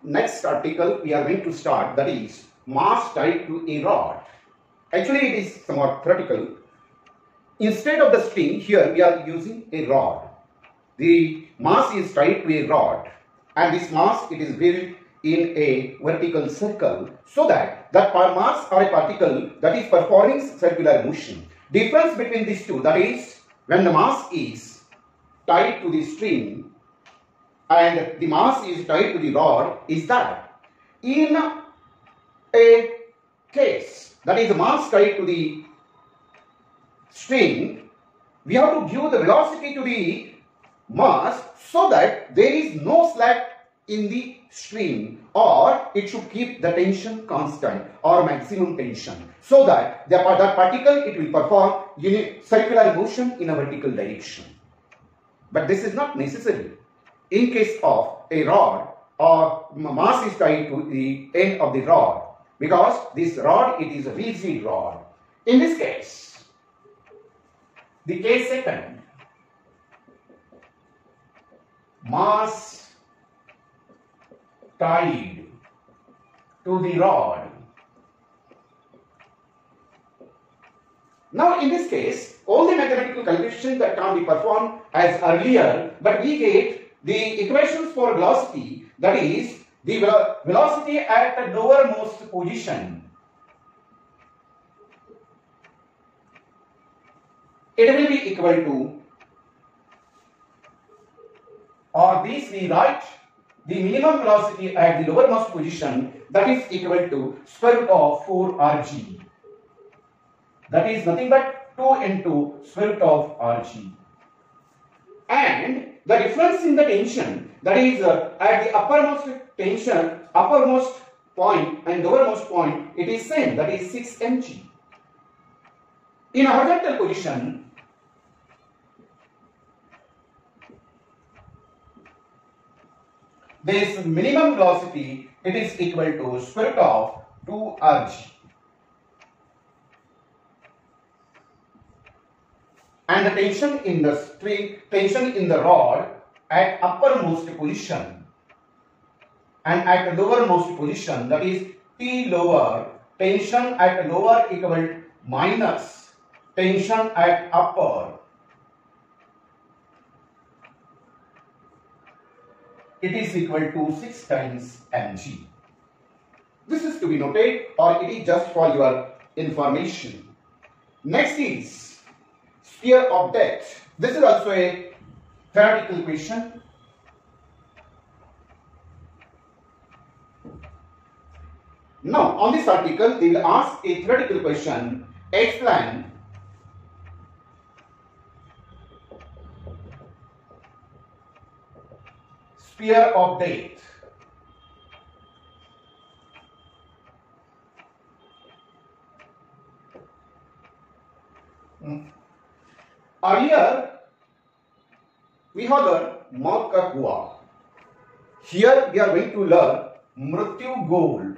next article we are going to start, that is mass tied to a rod. Actually it is somewhat theoretical. Instead of the string, here we are using a rod. The mass is tied to a rod, and this mass, it is built in a vertical circle, so that that mass or a particle that is performing circular motion. Difference between these two, that is when the mass is tied to the string and the mass is tied to the rod, is that in a case that is the mass tied to the string, we have to give the velocity to the mass so that there is no slack in the string, or it should keep the tension constant or maximum tension, so that that particle, it will perform circular motion in a vertical direction. But this is not necessary in case of a rod or mass is tied to the end of the rod, because this rod, it is a rigid rod. In this case, the case second, mass tied to the rod. Now in this case, all the mathematical calculations that can be performed as earlier, but we get the equations for velocity, that is the velocity at the lowermost position. It will be equal to, or this we write the minimum velocity at the lowermost position, that is equal to square root of 4rg. That is nothing but 2 into square root of rg. And the difference in the tension, that is at the uppermost tension, uppermost point and lowermost point, it is same, that is 6 mg. In a horizontal position, this minimum velocity, it is equal to square root of 2rg. And the tension in the string, tension in the rod at uppermost position and at the lowermost position, that is T lower, tension at lower equal minus tension at upper. It is equal to 6 times mg. This is to be noted, or it is just for your information. Next is sphere of depth. This is also a theoretical question. Now on this article, they will ask a theoretical question. Explain sphere of depth. Earlier we have learned मौत का कुआं. Here we are going to learn मृत्यु gold.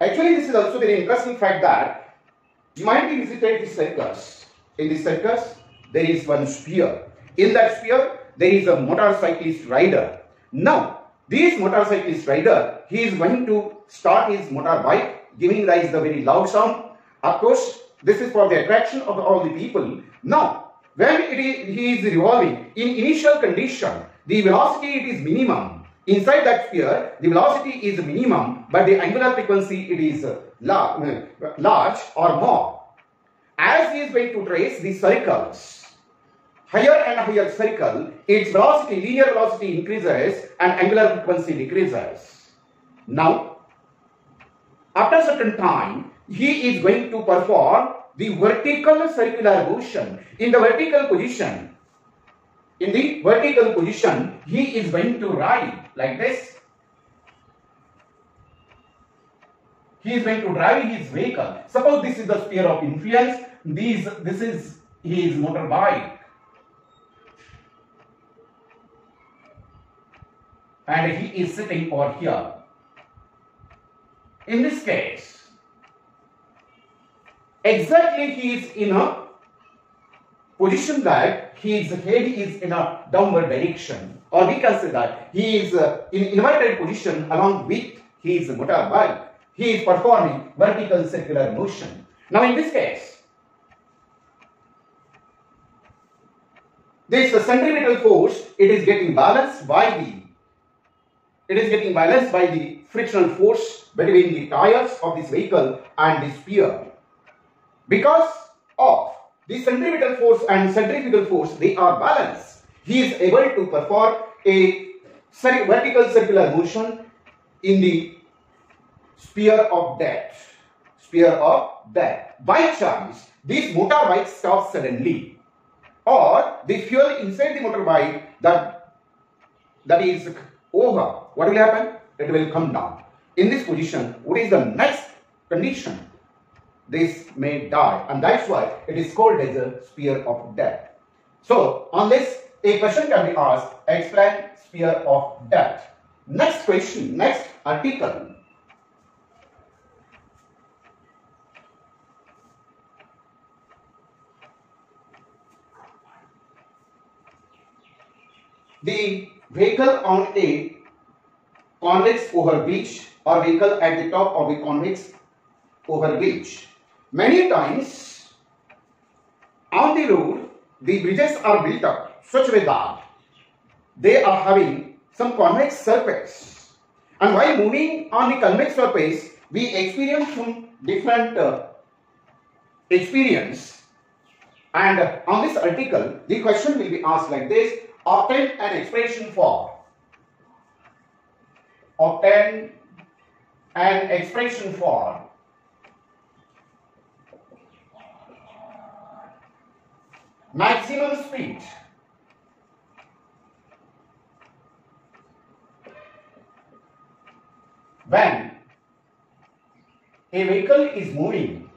Actually, this is also very interesting fact that you might be visited the circus. In the circus, there is one sphere. In that sphere, there is a motorcyclist rider. Now, this motorcyclist rider, he is going to start his motorbike, giving rise the very loud sound. Of course, this is for the attraction of all the people. Now, when he is revolving, in initial condition, the velocity it is minimum. Inside that sphere, the velocity is minimum, but the angular frequency it is large or more. As he is going to trace the circles, higher and higher circle, its velocity, linear velocity increases and angular frequency decreases. Now, after certain time, he is going to perform the vertical circular motion. In the vertical position, he is going to ride like this. He is going to drive his vehicle. Suppose this is the sphere of influence. This is his motorbike. And he is sitting over here. In this case, exactly he is in a position that his head is in a downward direction, or we can say that he is in inverted position along with his motorbike. He is performing vertical circular motion. Now in this case, this centripetal force, it is getting balanced by the frictional force between the tires of this vehicle and the sphere. Because of the centripetal force and centrifugal force, they are balanced. He is able to perform a vertical circular motion in the sphere of death. By chance, this motorbike stops suddenly, or the fuel inside the motorbike that is over. What will happen? It will come down. In this position, what is the next condition? This may die, and that's why it is called as a sphere of death. So, on this, a question can be asked, explain sphere of death. Next question, next article. The vehicle on a convex overbridge, or vehicle at the top of a convex overbridge. Many times on the road, the bridges are built up such a way that they are having some convex surface, and while moving on the convex surface, we experience some different experience. And on this article, the question will be asked like this: obtain an expression for maximum speed when a vehicle is moving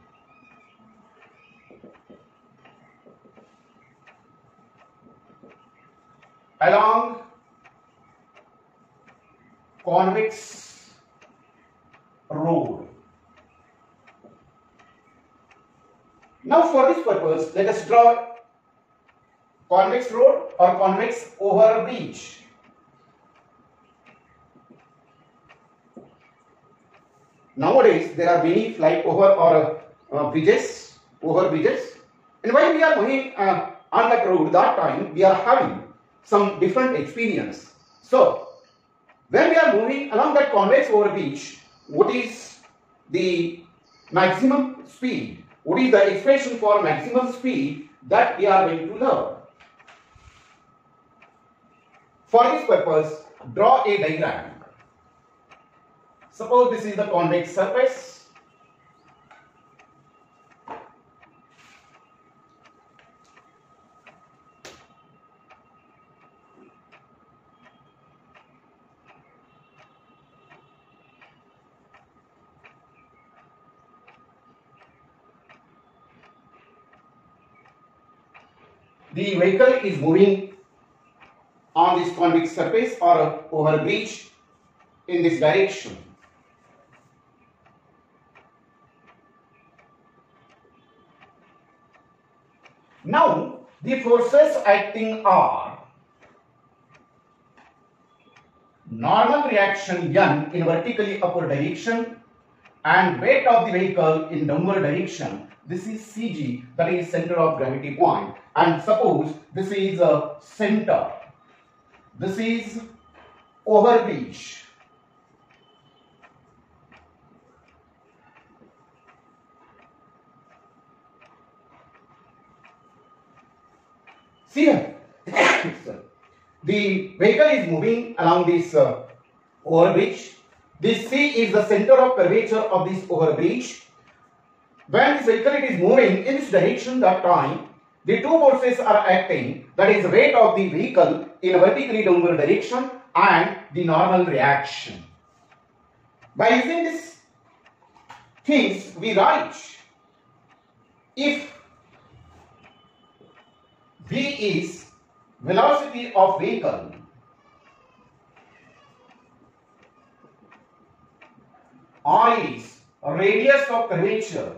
along convex road. Now for this purpose, let us draw convex road or convex overbridge. Nowadays, there are many flyover or overbridges, and while we are moving on that road, that time we are having some different experience. So, when we are moving along that convex overbridge, what is the maximum speed? What is the expression for maximum speed that we are going to learn? For this purpose, draw a diagram. Suppose this is the convex surface. The vehicle is moving on this convex surface or overbridge in this direction. Now, the forces acting are normal reaction N in vertically upward direction and weight of the vehicle in downward direction. This is CG, that is center of gravity point. And suppose this is a center. This is overbridge. See here, the vehicle is moving along this overbridge. This C is the center of curvature of this overbridge. When this vehicle is moving in this direction, that time the two forces are acting, that is weight of the vehicle in a vertically downward direction and the normal reaction. By using these things, we write if V is velocity of vehicle, R is radius of curvature,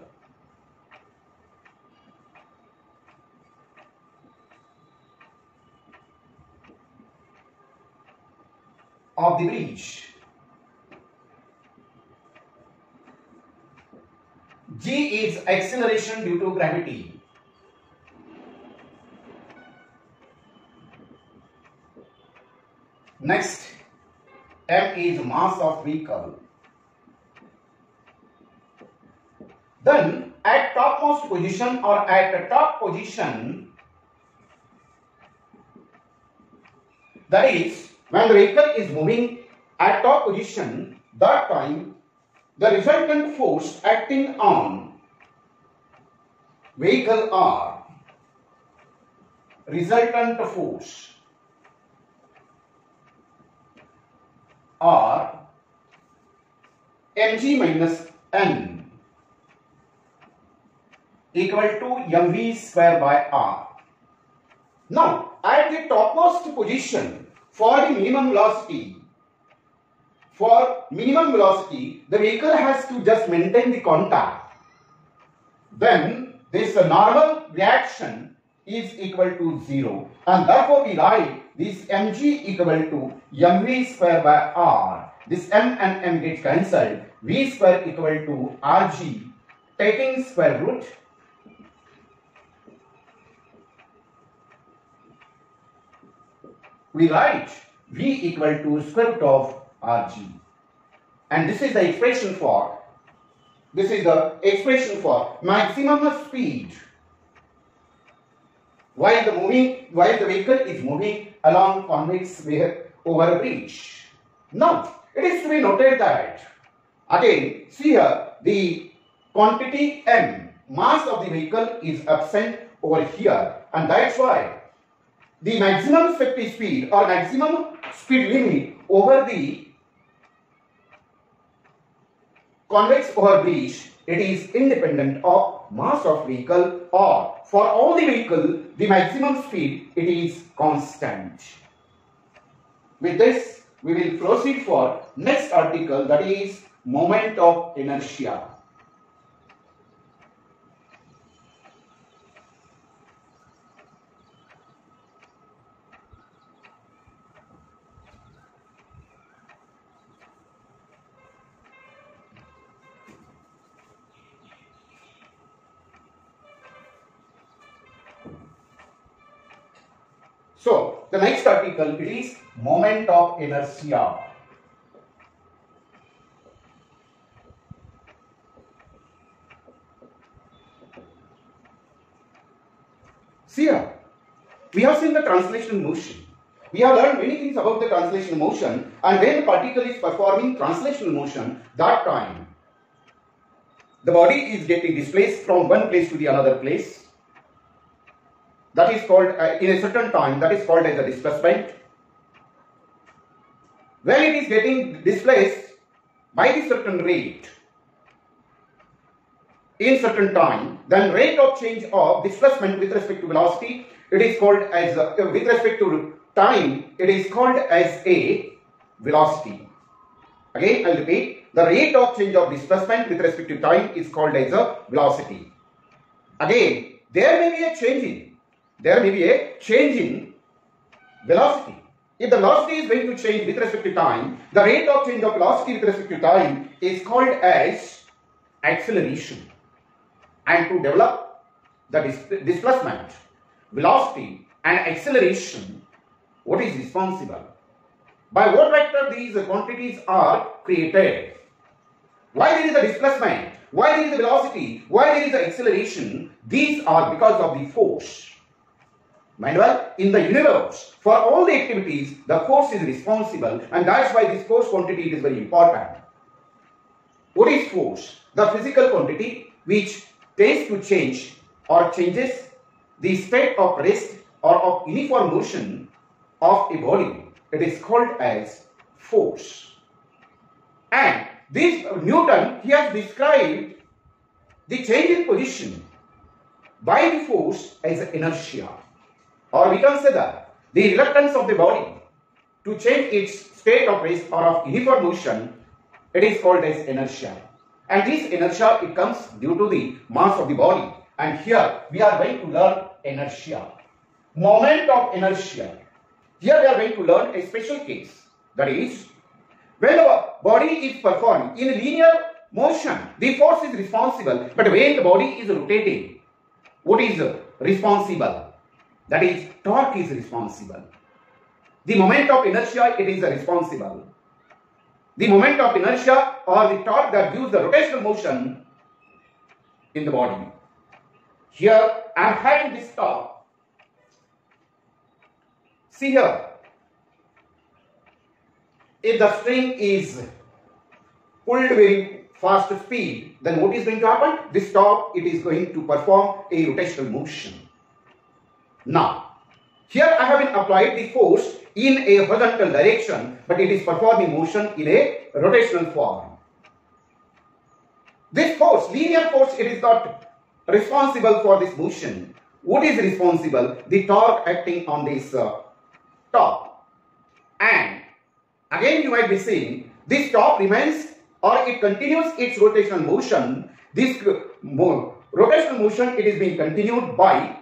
of the bridge. G is acceleration due to gravity. Next, M is mass of vehicle. Then at topmost position or at the top position, that is when the vehicle is moving at top position, that time the resultant force acting on vehicle R, resultant force R mg minus n equal to mv square by R. Now, at the topmost position for the minimum velocity, the vehicle has to just maintain the contact. Then this normal reaction is equal to 0, and therefore we write this mg equal to mv square by R. This m and m gets cancelled. V square equal to rg, taking square root we write V equal to square root of Rg. And this is the expression for maximum speed while the vehicle is moving along convex way over a bridge. Now, it is to be noted that again, see here, the quantity m, mass of the vehicle, is absent over here, and that's why the maximum effective speed or maximum speed limit over the convex over bridge, it is independent of mass of vehicle, or for all the vehicle the maximum speed, it is constant. With this, we will proceed for next article, that is moment of inertia. So, the next article, it is moment of inertia. See here, we have seen the translational motion. We have learned many things about the translational motion, and when the particle is performing translational motion, that time the body is getting displaced from one place to the another place. That is called, in a certain time, that is called as a displacement. When it is getting displaced by the certain rate in certain time, then rate of change of displacement with respect to velocity, it is called as, with respect to time, it is called as a velocity. Again, I will repeat, the rate of change of displacement with respect to time is called as a velocity. Again, there may be a change in velocity. If the velocity is going to change with respect to time, the rate of change of velocity with respect to time is called as acceleration. And to develop the displacement, velocity and acceleration, what is responsible? By what vector these quantities are created? Why there is a displacement? Why there is a velocity? Why there is an acceleration? These are because of the force. Mind well, in the universe, for all the activities, the force is responsible, and that's why this force quantity is very important. What is force? The physical quantity which tends to change or changes the state of rest or of uniform motion of a body. It is called as force. And this Newton, he has described the change in position by the force as inertia. Or we can say that the reluctance of the body to change its state of rest or of uniform motion, it is called as inertia. And this inertia, it comes due to the mass of the body. And here we are going to learn inertia. Moment of inertia. Here we are going to learn a special case. That is, when the body is performing in linear motion, the force is responsible. But when the body is rotating, what is responsible? That is, torque is responsible. The moment of inertia, it is responsible. The moment of inertia or the torque that gives the rotational motion in the body. Here, I am having this torque. See here. If the string is pulled very fast speed, then what is going to happen? This torque, it is going to perform a rotational motion. Now, here I have been applied the force in a horizontal direction, but it is performing motion in a rotational form. This force, linear force, it is not responsible for this motion. What is responsible? The torque acting on this top. And again you might be saying, this top remains or it continues its rotational motion. This rotational motion, it is being continued by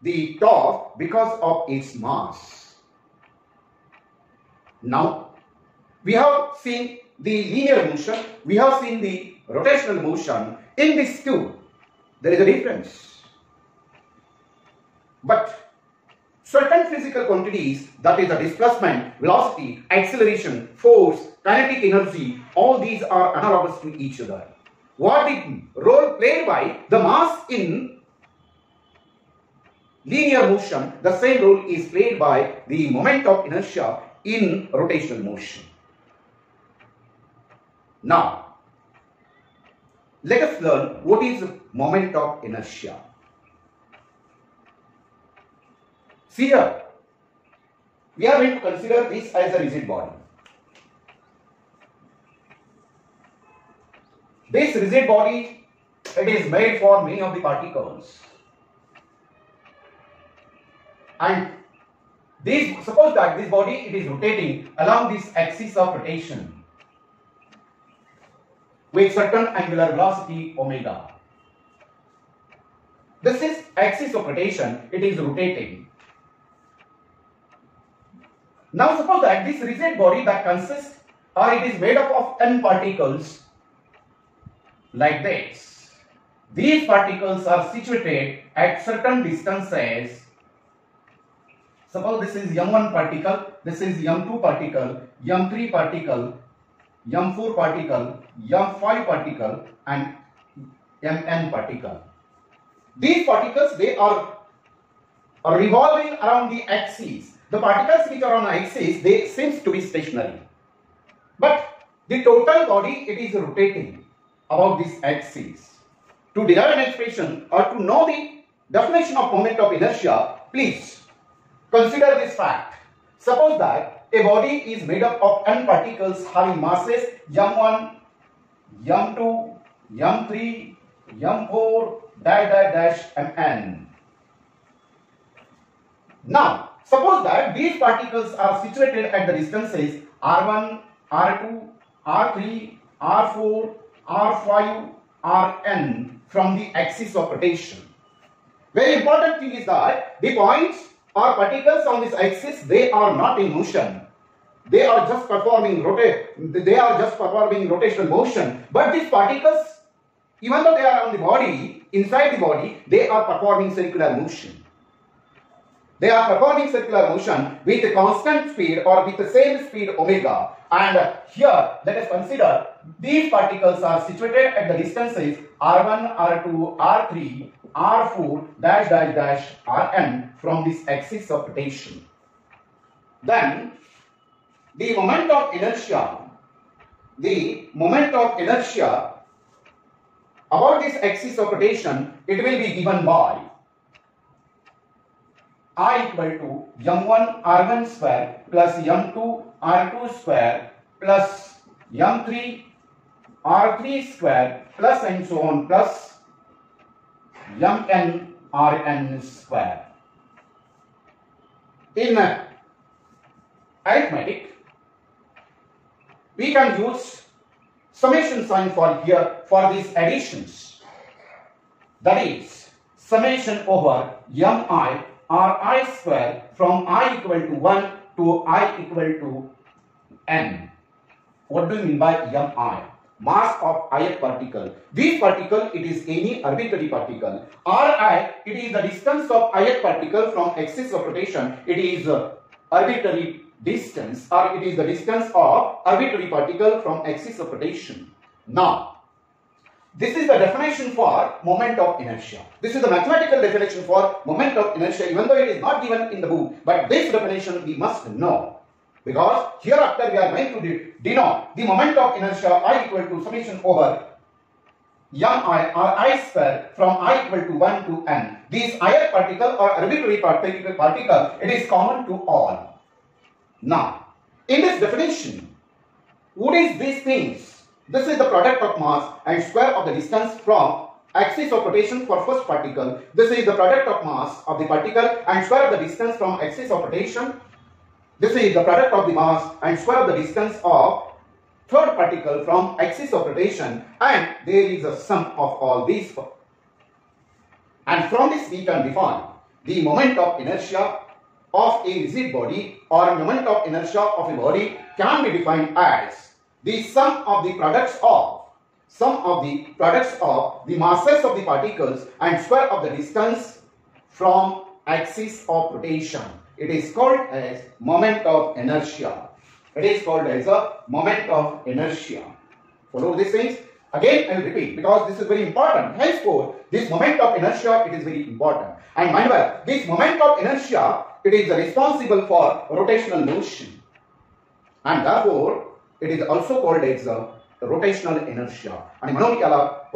the top because of its mass. Now, we have seen the linear motion, we have seen the rotational motion. In these two, there is a difference. But certain physical quantities, that is the displacement, velocity, acceleration, force, kinetic energy, all these are analogous to each other. What the role played by the mass in linear motion, the same role is played by the moment of inertia in rotational motion. Now, let us learn what is moment of inertia. See here, we are going to consider this as a rigid body. This rigid body, it is made for many of the particles. And this, suppose that this body, it is rotating along this axis of rotation with certain angular velocity omega. This is axis of rotation, it is rotating. Now suppose that this rigid body that consists or it is made up of n particles like this. These particles are situated at certain distances. Suppose this is m1 particle, this is m2 particle, m3 particle, m4 particle, m5 particle and mn particle. These particles, they are revolving around the axis. The particles which are on axis, they seems to be stationary. But the total body, it is rotating about this axis. To derive an expression or to know the definition of moment of inertia, please consider this fact. Suppose that a body is made up of n particles having masses m1, m2, m3, m4, mn. Now, suppose that these particles are situated at the distances r1, r2, r3, r4, r5, rn from the axis of rotation. Very important thing is that the points or particles on this axis, they are not in motion. They are just performing rotational motion. But these particles, even though they are on the body, inside the body, they are performing circular motion. They are performing circular motion with a constant speed or with the same speed omega. And here, let us consider these particles are situated at the distances r1, r2, r3, r4, rn from this axis of rotation. Then, the moment of inertia about this axis of rotation, it will be given by I equal to m1 r1 square plus m2 r2 square plus m3 r3 square plus and so on plus mn rn square. In arithmetic, we can use summation sign for here for these additions. That is summation over mi Ri square from I equal to 1 to I equal to m. What do you mean by mi? Mass of ith particle. This particle, it is any arbitrary particle. Ri, it is the distance of ith particle from axis of rotation. It is arbitrary distance, or it is the distance of arbitrary particle from axis of rotation. Now, this is the definition for moment of inertia. This is the mathematical definition for moment of inertia, even though it is not given in the book. But this definition we must know, because hereafter we are going to denote the moment of inertia I equal to summation over mi or I square from I equal to 1 to n. This ith particle or arbitrary particle, it is common to all. Now, in this definition, what is these things? This is the product of mass and square of the distance from axis of rotation for first particle. This is the product of mass of the particle and square of the distance from axis of rotation. This is the product of the mass and square of the distance of third particle from axis of rotation, and there is a sum of all these. And from this we can define the moment of inertia of a rigid body, or moment of inertia of a body can be defined as the sum of the products of the masses of the particles and square of the distance from axis of rotation. It is called as moment of inertia. It is called as a moment of inertia. Follow these things? Again, I will repeat, because this is very important. Henceforth, this moment of inertia, it is very important. And mind well, this moment of inertia, it is responsible for rotational motion. And therefore, it is also called as rotational inertia. And rotational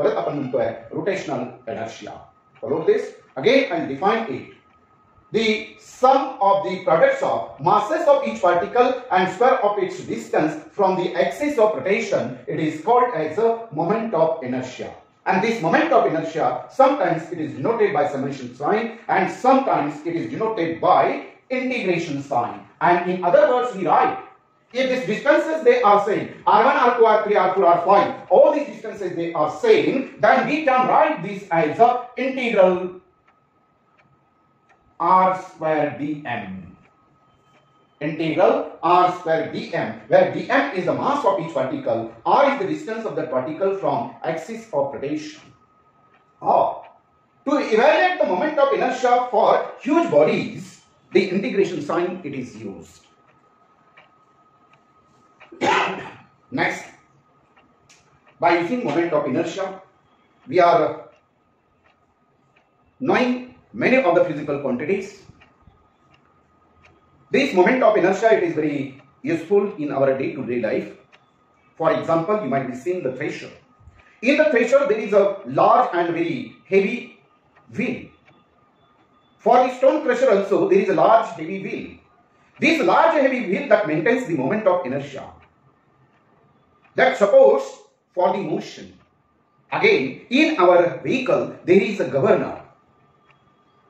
inertia. Follow this? Again, I will define it. The sum of the products of masses of each particle and square of its distance from the axis of rotation, it is called as a moment of inertia. And this moment of inertia, sometimes it is denoted by summation sign and sometimes it is denoted by integration sign. And in other words, we write, if these distances they are same, R1, R2, R3, R4, R5, all these distances they are same, then we can write this as a integral r square dm. Integral r square dm, where dm is the mass of each particle, r is the distance of that particle from axis of rotation. Or, to evaluate the moment of inertia for huge bodies, the integration sign it is used. Next, by using moment of inertia, we are knowing many of the physical quantities. This moment of inertia, it is very useful in our day-to-day life. For example, you might be seeing the thresher. In the thresher, there is a large and very heavy wheel. For the stone crusher also, there is a large heavy wheel. This large heavy wheel that maintains the moment of inertia, that supports for the motion. Again, in our vehicle, there is a governor.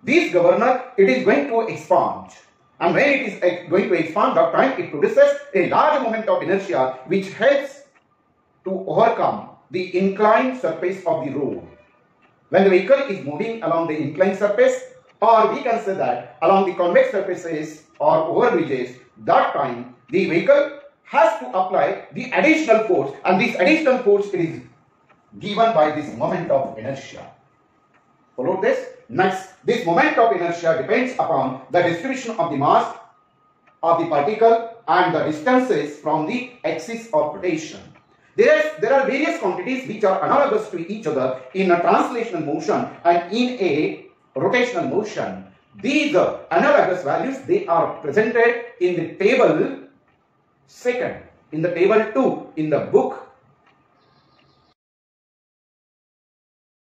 This governor, it is going to expand. And when it is going to expand, that time it produces a large moment of inertia which helps to overcome the inclined surface of the road. When the vehicle is moving along the inclined surface, or we can say that along the convex surfaces or overbridges, that time the vehicle has to apply the additional force, and this additional force it is given by this moment of inertia. Follow this? Next, this moment of inertia depends upon the distribution of the mass of the particle and the distances from the axis of rotation. There are various quantities which are analogous to each other in a translational motion and in a rotational motion. These analogous values, they are presented in the table second, in the table 2 in the book